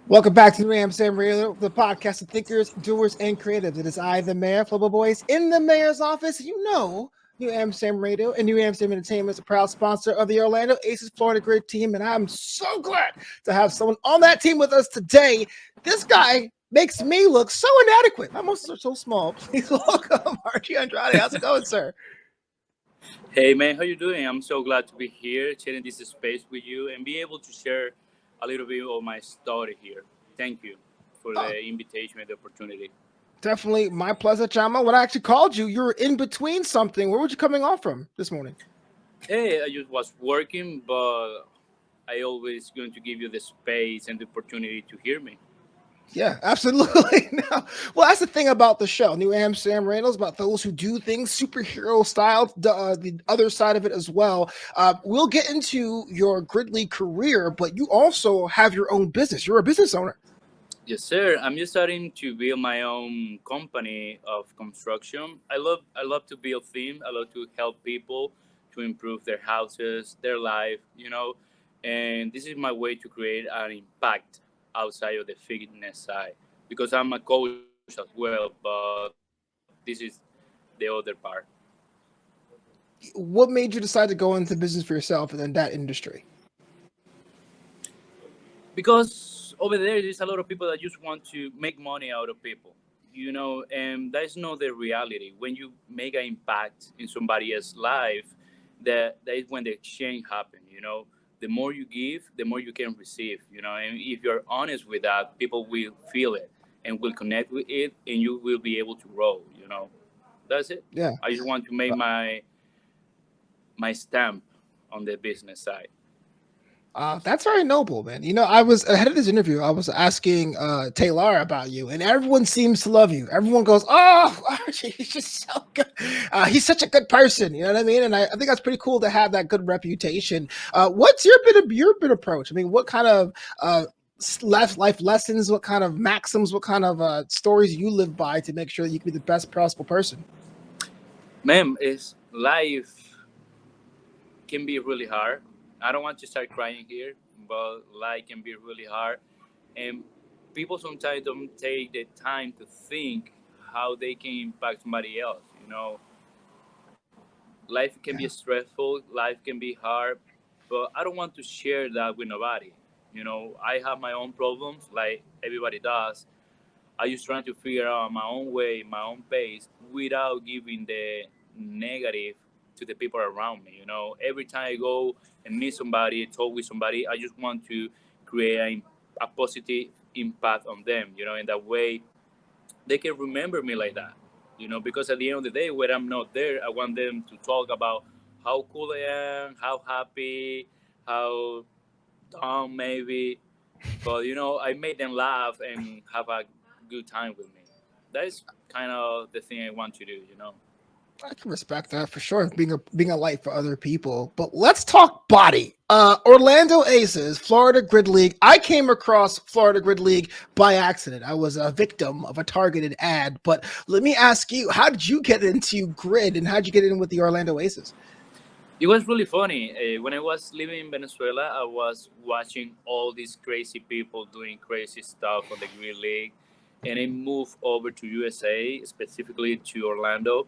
Welcome back to New Amsterdam Radio, the podcast of thinkers, doers, and creatives. It is I, the mayor, Flobo Boyce, in the mayor's office. You know, New Amsterdam Radio and New Amsterdam Entertainment is a proud sponsor of the Orlando Aces Florida Grid team, and I'm so glad to have someone on that team with us today. This guy makes me look so inadequate. My muscles are so small. Please welcome Archie Andrade. How's it going, sir? Hey man, how you doing? I'm so glad to be here, sharing this space with you, and be able to share a little bit of my story here. Thank you for Oh, the invitation and the opportunity. definitely my pleasure, Chama. When I actually called you, you were in between something. Where were you coming off from this morning? Hey, I just was working, but I always going to give you the space and the opportunity to hear me. Yeah, absolutely. No. Well, that's the thing about the show. New Amsterdam Randall's about those who do things superhero style. The other side of it as well. We'll get into your Gridley career, but you also have your own business. You're a business owner. Yes, sir. I'm just starting to build my own company of construction. I love to build things. I love to help people to improve their houses, their life, and this is my way to create an impact outside of the fitness side because I'm a coach as well, but this is the other part. What made you decide to go into business for yourself and in that industry? Because over there there's a lot of people that just want to make money out of people, and that's not the reality. When you make an impact in somebody else's life, that is when the exchange happen. The more you give, the more you can receive. And if you're honest with that, people will feel it and will connect with it, and you will be able to grow. That's it. Yeah. I just want to make my stamp on the business side. That's very noble, man. I was ahead of this interview. I was asking Taylor about you, and everyone seems to love you. Everyone goes, "Oh, Archie, he's just so good. He's such a good person." You know what I mean? And I think that's pretty cool to have that good reputation. What's your bit approach? I mean, what kind of life lessons, what kind of maxims, what kind of stories you live by to make sure that you can be the best possible person? Ma'am, is life can be really hard. I don't want to start crying here, but life can be really hard, and people sometimes don't take the time to think how they can impact somebody else. Life can be Yeah. stressful, life can be hard, but I don't want to share that with nobody. I have my own problems, like everybody does. I just trying to figure out my own way, my own pace, without giving the negative to the people around me. Every time I go and meet somebody, talk with somebody, I just want to create a positive impact on them. In that way, they can remember me like that. Because at the end of the day, when I'm not there, I want them to talk about how cool I am, how happy, how dumb maybe, but I made them laugh and have a good time with me. That is kind of the thing I want to do. I can respect that for sure, being a light for other people. But let's talk body. Orlando Aces, Florida Grid League. I came across Florida Grid League by accident. I was a victim of a targeted ad. But let me ask you, how did you get into grid and how did you get in with the Orlando Aces? It was really funny. When I was living in Venezuela, I was watching all these crazy people doing crazy stuff on the Green League, and I moved over to USA, specifically to Orlando,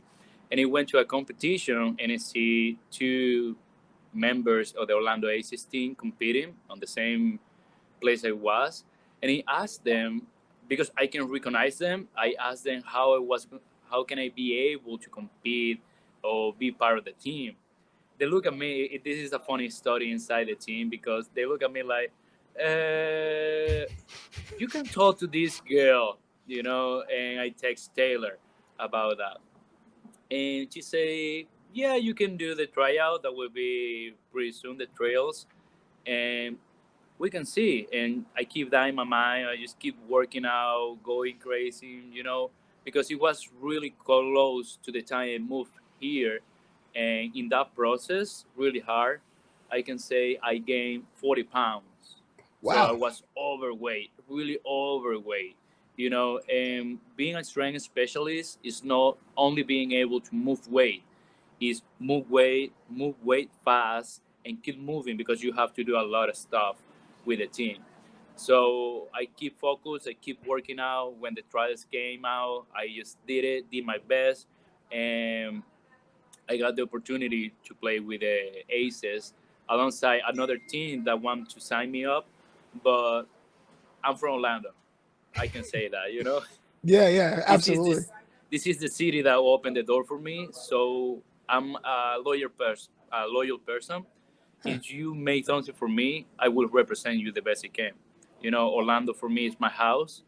and I went to a competition, and I see two members of the Orlando Aces team competing on the same place I was, and I asked them because I can recognize them. I asked them how can I be able to compete or be part of the team. They look at me. This is a funny story inside the team because they look at me like, uh, you can talk to this girl, and I text Taylor about that, and she say, yeah, you can do the tryout. That will be pretty soon, the trails, and we can see. And I keep that in my mind. I just keep working out, going crazy, because it was really close to the time I moved here. And in that process, really hard, I can say I gained 40 pounds. So I Wow. was overweight, really overweight. And being a strength specialist is not only being able to move weight, is move weight fast, and keep moving because you have to do a lot of stuff with the team. So I keep focused. I keep working out. When the trials came out, I just did my best, and I got the opportunity to play with the Aces alongside another team that wanted to sign me up. But I'm from Orlando. I can say that, Yeah, yeah, this is absolutely. this is the city that opened the door for me. So I'm a loyal person. Huh. If you make something for me, I will represent you the best I can. Orlando for me is my house,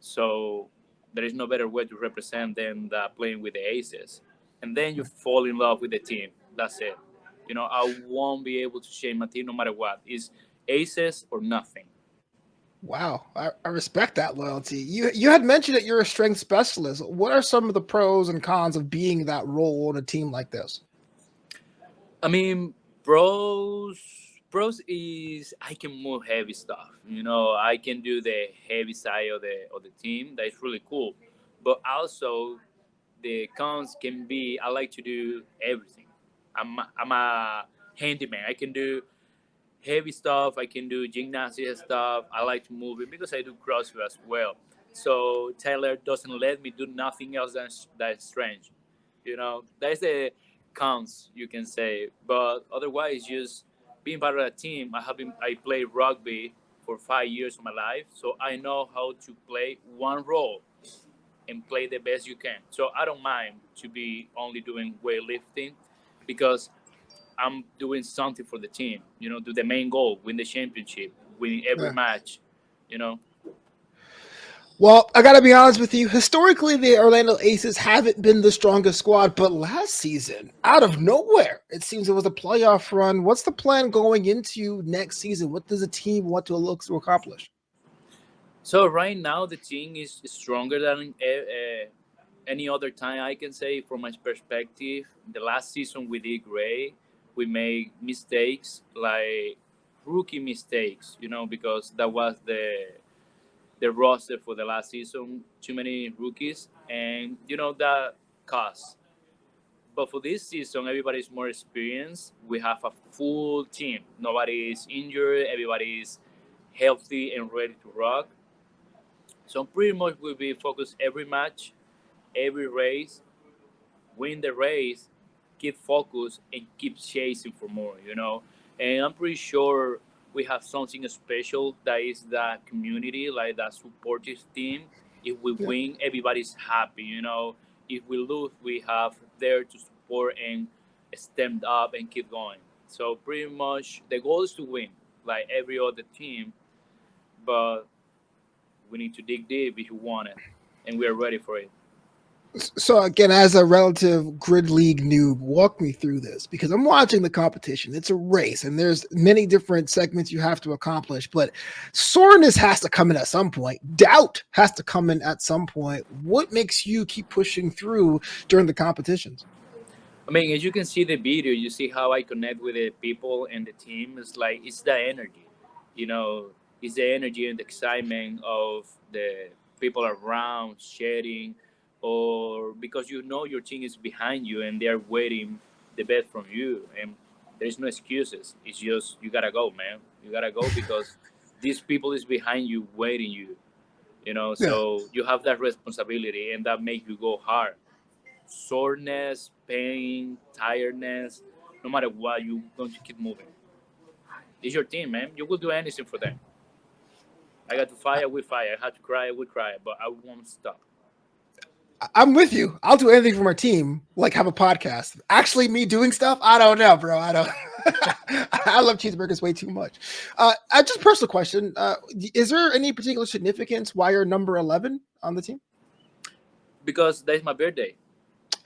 so there is no better way to represent than playing with the Aces. And then you fall in love with the team. That's it. I won't be able to change my team no matter what. It's Aces or nothing. Wow, I respect that loyalty. You had mentioned that you're a strength specialist. What are some of the pros and cons of being that role on a team like this? I mean, pros is I can move heavy stuff. I can do the heavy side of the team. That is really cool. But also the cons can be I like to do everything. I'm a handyman. I can do heavy stuff. I can do gymnastics stuff. I like to move it because I do CrossFit as well. So Taylor doesn't let me do nothing else that's strange. That's the cons you can say. But otherwise, just being part of a team. I played rugby for 5 years of my life, so I know how to play one role and play the best you can. So I don't mind to be only doing weightlifting because I'm doing something for the team. Do the main goal, win the championship, win every Yeah. match. You know. Well, I got to be honest with you. Historically, the Orlando Aces haven't been the strongest squad, but last season, out of nowhere, it seems it was a playoff run. What's the plan going into next season? What does the team want to look to accomplish? So right now the team is stronger than any other time. I can say from my perspective. The last season we did great. We made mistakes like rookie mistakes. Because that was the roster for the last season. Too many rookies, and that cost. But for this season, everybody's more experienced. We have a full team. Nobody is injured. Everybody is healthy and ready to rock. So pretty much we'll be focused every match, every race, win the race, keep focused, and keep chasing for more. And I'm pretty sure we have something special that is that community, like that supportive team. If we Yeah. win, everybody's happy. If we lose, we have there to support and stand up and keep going. So pretty much the goal is to win, like every other team, but we need to dig deep if you want it, and we are ready for it. So again, as a relative grid league noob, walk me through this because I'm watching the competition. It's a race, and there's many different segments you have to accomplish. But soreness has to come in at some point. Doubt has to come in at some point. What makes you keep pushing through during the competitions? I mean, as you can see the video, you see how I connect with the people and the team. It's the energy, you know, it's the energy and the excitement of the people around sharing, or because your team is behind you and they're waiting the best from you, and there's no excuses. It's just you gotta go, man. You gotta go because these people is behind you, waiting you. Yeah. So you have that responsibility, and that makes you go hard. Soreness, pain, tiredness, no matter what, you're going to keep moving. It's your team, man. You will do anything for them. I got to fire, we fire. I had to cry, we cry, but I won't stop. I'm with you. I'll do anything for my team, like have a podcast. Actually, me doing stuff, I don't know, bro. I don't. I love cheeseburgers way too much. I just personal question: is there any particular significance why you're number 11 on the team? Because that's my birthday.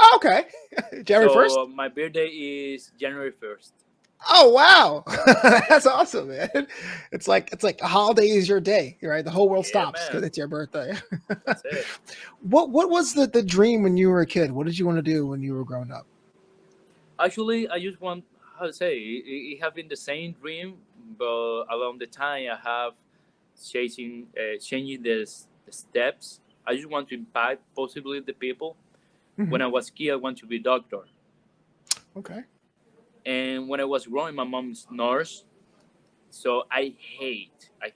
Oh, okay, January So 1st. my birthday is January 1st. Oh wow, that's awesome, man. It's like a holiday is your day, right? The whole world Yeah, stops because man. it's your birthday. That's it. What was the dream when you were a kid? What did you want to do when you were growing up? Actually, I just want, how to say, it have been the same dream, but along the time I have changing the steps. I just want to impact possibly the people. Mhm. When I was kid, I want to be doctor. Okay. And when I was growing, my mom's nurse. So I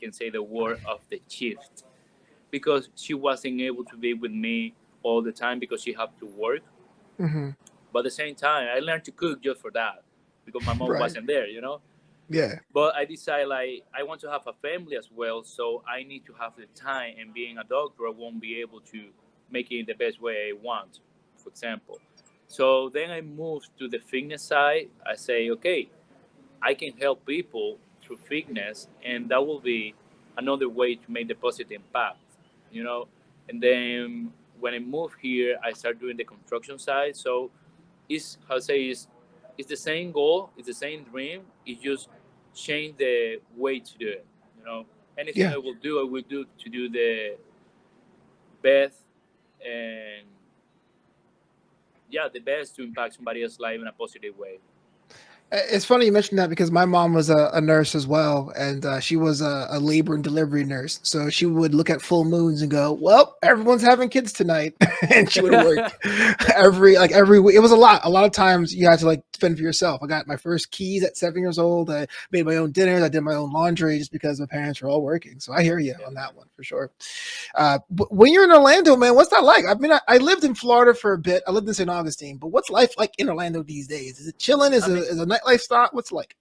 can say the word of the shift, because she wasn't able to be with me all the time because she had to work. Hmm. But at the same time, I learned to cook just for that, because my mom Right. wasn't there, you know. Yeah. But I decided, like, I want to have a family as well, so I need to have the time. And being a doctor, I won't be able to make it in the best way I want, for example. So then I moved to the fitness side. I say, okay, I can help people through fitness, and that will be another way to make the positive impact, you know. And then when I moved here, I started doing the construction side. So it's, how to say, it's the same goal, it's the same dream. It's just change the way to do it. You know, anything Yeah. I will do to do the best, and yeah, the best to impact somebody else's life in a positive way. It's funny you mentioned that because my mom was a nurse as well, and she was a labor and delivery nurse. So she would look at full moons and go, "Well, everyone's having kids tonight," and she would work every week. It was a lot. A lot of times you had to like fend for yourself. I got my first keys at 7 years old. I made my own dinners. I did my own laundry just because my parents were all working. So I hear you Yeah. on that one for sure. When you're in Orlando, man, what's that like? I mean, I lived in Florida for a bit. I lived in St. Augustine, but what's life like in Orlando these days? Is it chilling? I mean, Is a nightlife start? What's it like?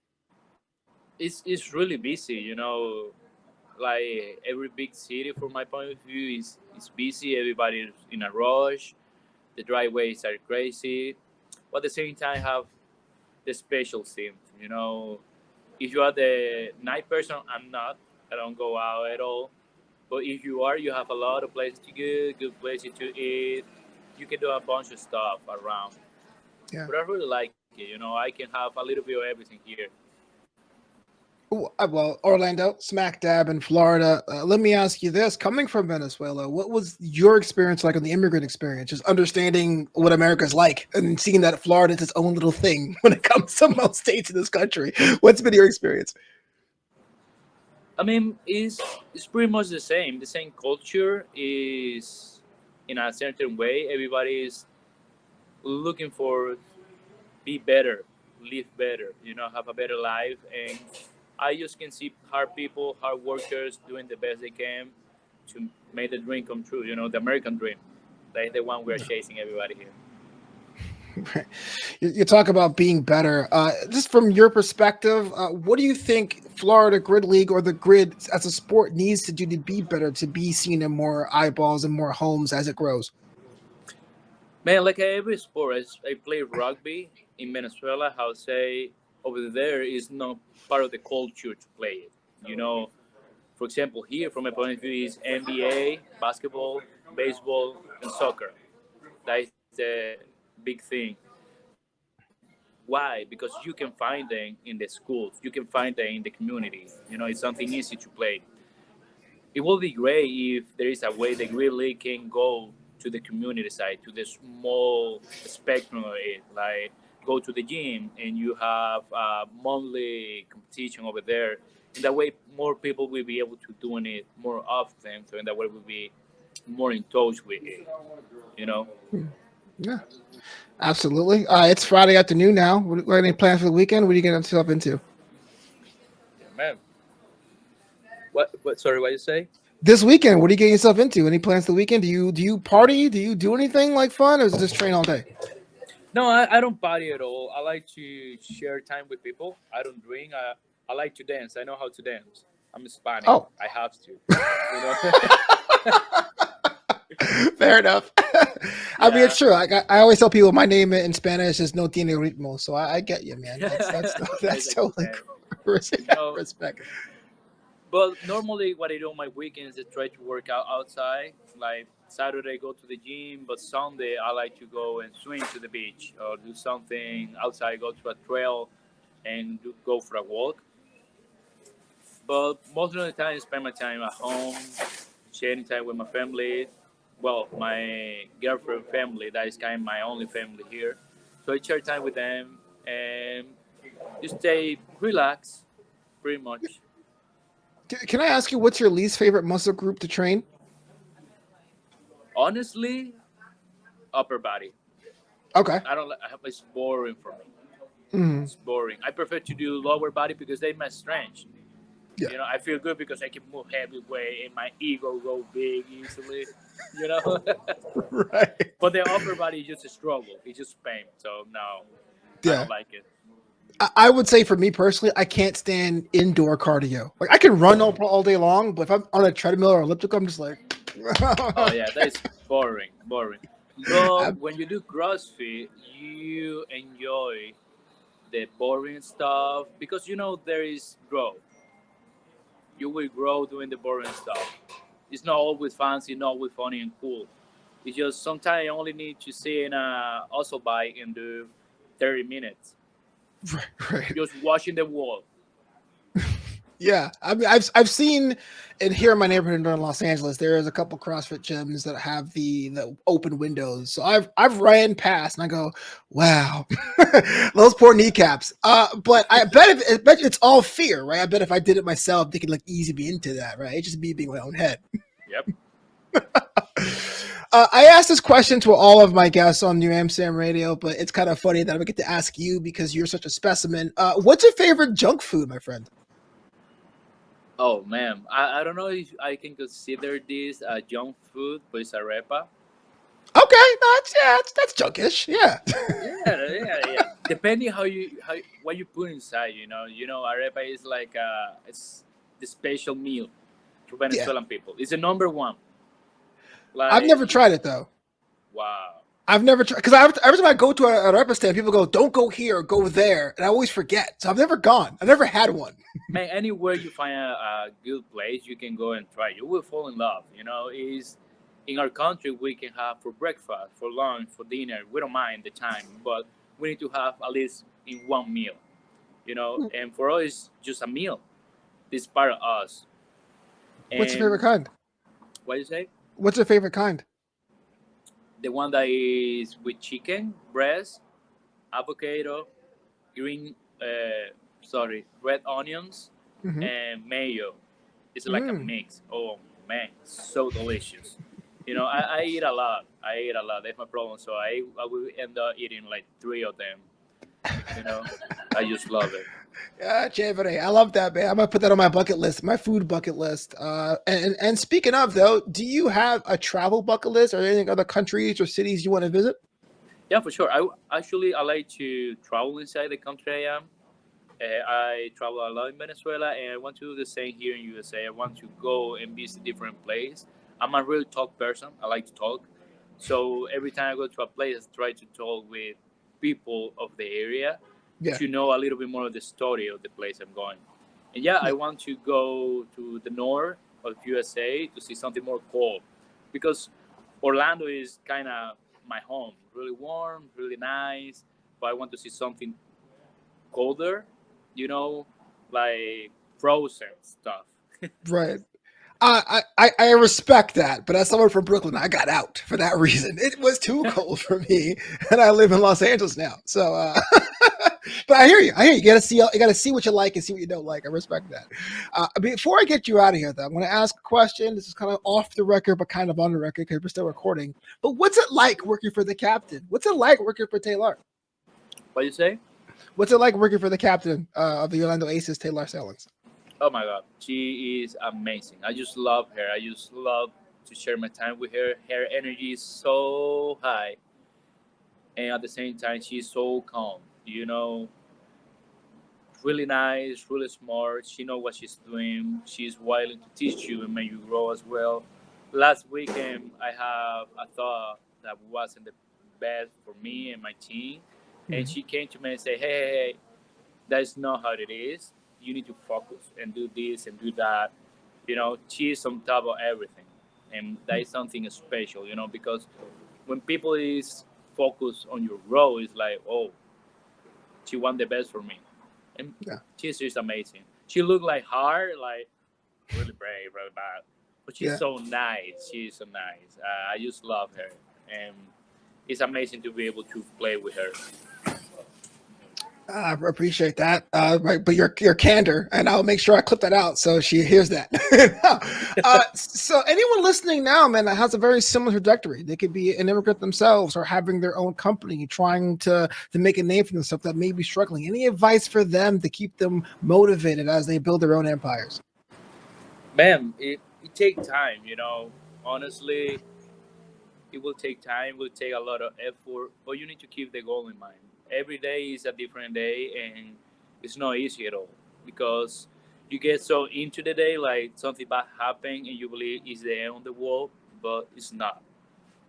it's really busy. You know, like every big city, from my point of view, is busy. Everybody's in a rush. The driveways are crazy, but at the same time have the special things. You know, if you are the night person, I'm not. I don't go out at all. But if you are, you have a lot of places to go, good places to eat. You can do a bunch of stuff around. Yeah. But I really like it. You know, I can have a little bit of everything here. Well, Orlando, smack dab in Florida. Let me ask you this: coming from Venezuela, what was your experience like on the immigrant experience? Just understanding what America's like and seeing that Florida is its own little thing when it comes to most states in this country. What's been your experience? I mean, it's pretty much the same. The same culture is in a certain way. Everybody is looking for be better, live better. You know, have a better life. And I just can see hard people, hard workers doing the best they can to make the dream come true. You know, the American dream. That's the one we're chasing, everybody here. You talk about being better. Just from your perspective, what do you think Florida Grid League or the grid as a sport needs to do to be better, to be seen in more eyeballs and more homes as it grows? Man, like every sport, I play rugby in Venezuela. How say over there is not part of the culture to play it. You know, for example, here from my point of view is NBA, basketball, baseball, and soccer. That is the big thing. Why? Because you can find them in the schools, you can find them in the community. You know, it's something easy to play. It will be great if there is a way that really can go to the community side, to the small spectrum of it. Like go to the gym and you have a monthly competition over there. In that way, more people will be able to doing it more often. So in that way, we'll be more in touch with it. You know. Hmm. Yeah, absolutely. It's Friday afternoon now. What any plans for the weekend? What are you getting yourself into Yeah, man. What? What? Sorry, what you say? this weekend? What are you getting yourself into? Any plans for the weekend? Do you party? Do you do anything like fun, or is it just train all day? No, I don't party at all. I like to share time with people. I don't drink. I like to dance. I know how to dance. I'm Hispanic. Oh, I have to. You know. fair enough. I mean, Yeah. it's true. I always tell people my name in Spanish is No Tiene Ritmo, so I get you, man. That's That's that's a good totally name. cool. You know. Respect. But normally, what I do on my weekends is try to work out outside. Like Saturday, go to the gym, but Sunday I like to go and swim to the beach or do something outside. Go to a trail and go for a walk. But most of the time, I spend my time at home, sharing time with my family. Well, my girlfriend family, that is kind of my only family here. So I share time with them and just stay relaxed, pretty much. Can I ask you what's your least favorite muscle group to train? Honestly, upper body. Okay. I don't like. It's boring for me. Mhm. It's boring. I prefer to do lower body because they my strength. You know, I feel good because I can move heavy weight and my ego go big easily. You know, Right. but the upper body is just a struggle. It's just pain. So no, I Yeah. don't like it. I would say for me personally, I can't stand indoor cardio. Like I can run all day long, but if I'm on a treadmill or elliptical, I'm just like, Oh yeah, that is boring, boring. But I- when you do CrossFit, you enjoy the boring stuff because you know there is growth. You will grow doing the boring stuff. It's not always fancy, not always funny and cool. It's just sometimes you only need to sit in a also bike and do 30 minutes right. just watching the wall. Yeah, I mean, I've seen, and here in my neighborhood in Los Angeles, there is a couple CrossFit gyms that have the open windows. So I've ran past and I go, wow, those poor kneecaps. But I bet it's all fear, right? I bet if I did it myself, they could like easy be into that, right? It's just me being my own head. Yep. I asked this question to all of my guests on New Amsterdam Radio, but it's kind of funny that I get to ask you because you're such a specimen. What's your favorite junk food, my friend? Oh man, I don't know if I can consider this junk food, but it's arepa. Okay, no, that's junkish. Yeah. Yeah. Depending how what you put inside, arepa is like it's the special meal for Yeah. Venezuelan people. It's the number one. I've Like never tried it though. wow, I've never tried because every time I go to a repa stand, people go, "Don't go here, go there," and I always forget. So I've never gone. I've never had one. man. Anywhere you find a good place, you can go and try. You will fall in love. Is in our country we can have for breakfast, for lunch, for dinner. We don't mind the time, but we need to have at least in one meal. And for us, it's just a meal. This part of us. What's your favorite And kind? what you say? What's your favorite kind? The one that is with chicken, breast, avocado, green, red onions, Mm-hmm. and mayo. It's like a Mm. mix. Oh man, so delicious. I eat a lot. I eat a lot. That's my problem. So I will end up eating like three of them. You know, I just love it. Yeah, chévere. I love that, man. I'm gonna put that on my bucket list, my food bucket list. And speaking of though, do you have a travel bucket list or any other countries or cities you want to visit? Yeah, for sure. I like to travel inside the country I am. I travel a lot in Venezuela, and I want to do the same here in USA. I want to go and visit different places. I'm a real talk person. I like to talk, so every time I go to a place, I try to talk with people of the area Yeah, to know a little bit more of the story of the place I'm going. And yeah, I yeah, want to go to the north of USA to see something more cold, because Orlando is kind of my home. Really warm, really nice, but I want to see something colder, you know, like frozen stuff. right. I respect that, but as someone from Brooklyn, I got out for that reason. It was too cold for me, and I live in Los Angeles now. So, but I hear you. I hear you. You gotta see what you like and see what you don't like. I respect that. Before I get you out of here, though, I'm going to ask a question. This is kind of off the record, but kind of on the record because we're still recording. But what's it like working for the captain? What's it like working for Taylor? What you say? What's it like working for the captain of the Orlando Aces, Taylor Salins? Oh my God, she is amazing. I just love her. I just love to share my time with her. Her energy is so high, and at the same time, she's so calm. Really nice, really smart. She knows what she's doing. She's willing to teach you and make you grow as well. Last weekend, I have a thought that wasn't the best for me and my team, and Mhm. she came to me and said, "Hey, that's not how it is. You need to focus and do this and do that." She is on top of everything, and that is something special. Because when people is focused on your role, it's like, oh, she want the best for me, and Yeah, she's just amazing. She look like hard, like really brave, really bad, but she's yeah. so nice. She's so nice. I just love her, and it's amazing to be able to play with her. I appreciate that. Right, but your candor, and I'll make sure I clip that out so she hears that. So anyone listening now, man, that has a very similar trajectory. They could be an immigrant themselves or having their own company, trying to make a name for themselves that may be struggling. Any advice for them to keep them motivated as they build their own empires? Man, it takes time, you know. Honestly, it will take time, will take a lot of effort, but you need to keep the goal in mind. Every day is a different day, and it's not easy at all because you get so into the day, like something bad happened, and you believe it's the end of the world, but it's not.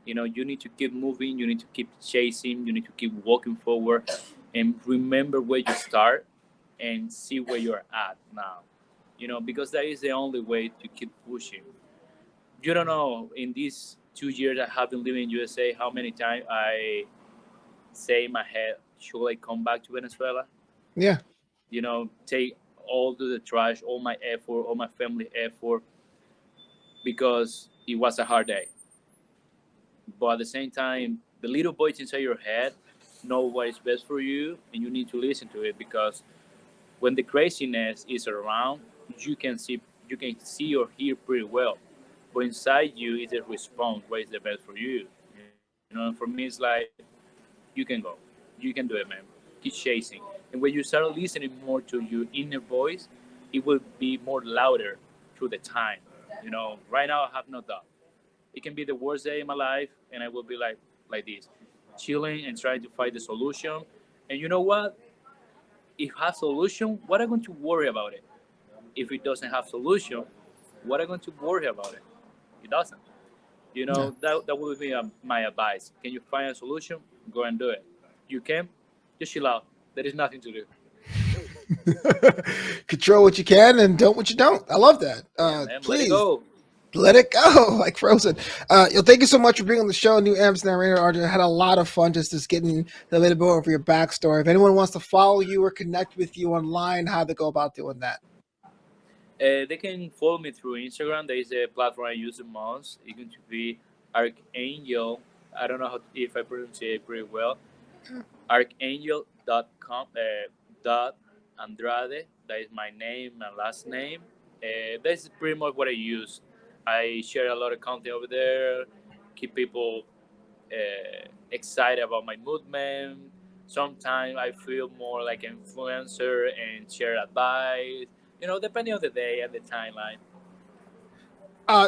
You know, you need to keep moving, you need to keep chasing, you need to keep walking forward, and remember where you start and see where you're at now. You know, because that is the only way to keep pushing. You don't know in these 2 years I have been living in USA how many times I say in my head, should I come back to Venezuela? Yeah. You know, take all to the trash, all my effort, all my family effort, because it was a hard day. But at the same time, the little voice inside your head know what is best for you, and you need to listen to it because when the craziness is around, you can see you can see or hear pretty well. But inside you is a response what is the best for you. You know, and for me it's like you can go. You can do it, man. Keep chasing. And when you start listening more to your inner voice, it will be more louder through the time. You know, right now I have no doubt. It can be the worst day in my life, and I will be like this, chilling and trying to find the solution. And you know what? If it has solution, what am I going to worry about it? If it doesn't have solution, what am I going to worry about it? It doesn't. You Yeah. know, that would be my advice. Can you find a solution? Go and do it. You can, just chill out. There is nothing to do. Control what you can and don't what you don't. I love that. Yeah, man, let it Please go. let it go, like Frozen. Thank you so much for being on the show, New Amsterdam Raider. Arjun, I had a lot of fun just getting a little bit over your backstory. If anyone wants to follow you or connect with you online, how they go about doing that? They can follow me through Instagram. There is a platform I use the most. It's going to be Archangel. I don't know if I pronounce it pretty well. Archangel.com dot Andrade. That is my name and last name. That's pretty much what I use. I share a lot of content over there. Keep people excited about my movement. Sometimes I feel more like an influencer and share advice. You know, depending on the day and the timeline.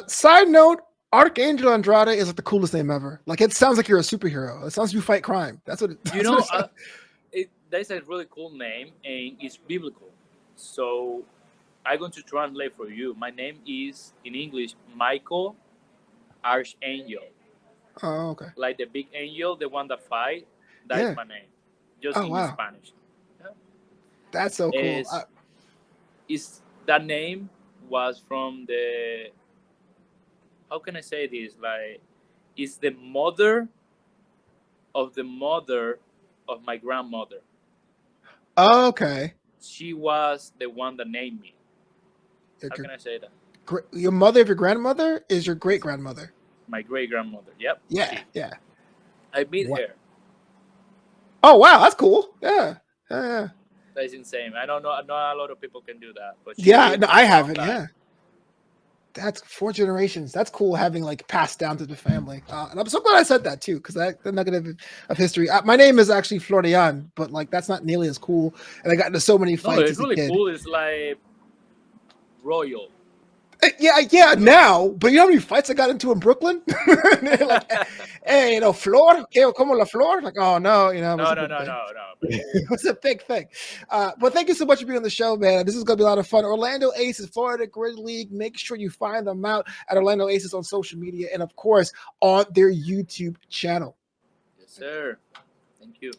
Side note, Archangel Andrade is like the coolest name ever. Like it sounds like you're a superhero. It sounds like you fight crime. That's what it, You that's what know, it sounds. that's a really cool name and it's biblical. So I'm going to translate for you. My name is in English Michael Archangel, Oh, okay. like the big angel, the one that fight. That is Yeah. my name, just Oh, in wow. Spanish. Yeah. That's so cool. Is is that name was from the, how can I say this? Like, is the mother of my grandmother. Okay. She was the one that named me. Your, How can I say that? your mother of your grandmother is your great grandmother. My great grandmother. Yep, Yeah. she. Yeah. I meet What? her. Oh, wow. That's cool. Yeah. Yeah. That's insane. I don't know. Not a lot of people can do that, but she Yeah. lived No, for I a long haven't. time. Yeah. That's 4 generations. That's cool having like passed down to the family. And I'm so glad I said that too, because the nugget of history. My name is actually Florian, but like that's not nearly as cool. And I got into so many No, fights it's as a really kid. cool. It's like royal. Yeah, yeah, now, but you know how many fights I got into in Brooklyn? Like, hey, Flor, que como la flor? Like, oh no, it was No, a no, big no, thing. no, no, man. It was a big thing. But thank you so much for being on the show, man. This is going to be a lot of fun. Orlando Aces, Florida Grid League. Make sure you find them out at Orlando Aces on social media and, of course, on their YouTube channel. Yes, sir. Thank you.